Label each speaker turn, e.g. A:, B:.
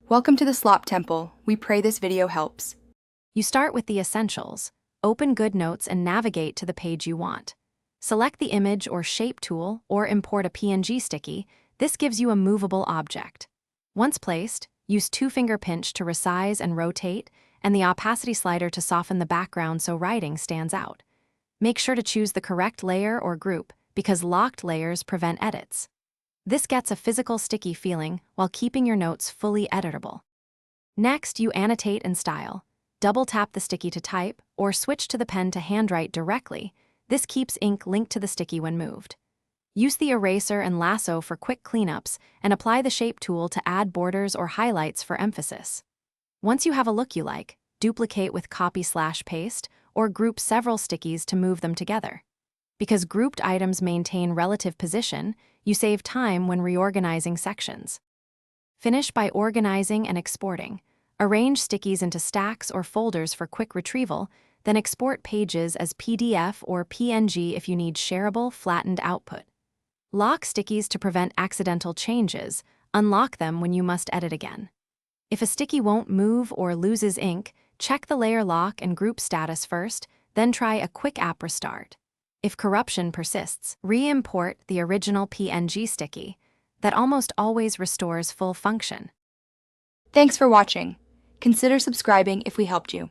A: Welcome to the Slop Temple. We pray this video helps.
B: You start with the essentials. Open Goodnotes and navigate to the page you want. Select the image or shape tool or import a PNG sticky. This gives you a movable object. Once placed, use two-finger pinch to resize and rotate, and the opacity slider to soften the background so writing stands out. Make sure to choose the correct layer or group, because locked layers prevent edits. This gets a physical sticky feeling while keeping your notes fully editable. Next, you annotate and style. Double-tap the sticky to type, or switch to the pen to handwrite directly. This keeps ink linked to the sticky when moved. Use the eraser and lasso for quick cleanups, and apply the shape tool to add borders or highlights for emphasis. Once you have a look you like, duplicate with copy/paste, or group several stickies to move them together. Because grouped items maintain relative position, you save time when reorganizing sections. Finish by organizing and exporting. Arrange stickies into stacks or folders for quick retrieval, then export pages as PDF or PNG if you need shareable, flattened output. Lock stickies to prevent accidental changes. Unlock them when you must edit again. If a sticky won't move or loses ink, check the layer lock and group status first, then try a quick app restart. If corruption persists, re-import the original PNG sticky. That almost always restores full function.
A: Thanks for watching. Consider subscribing if we helped you.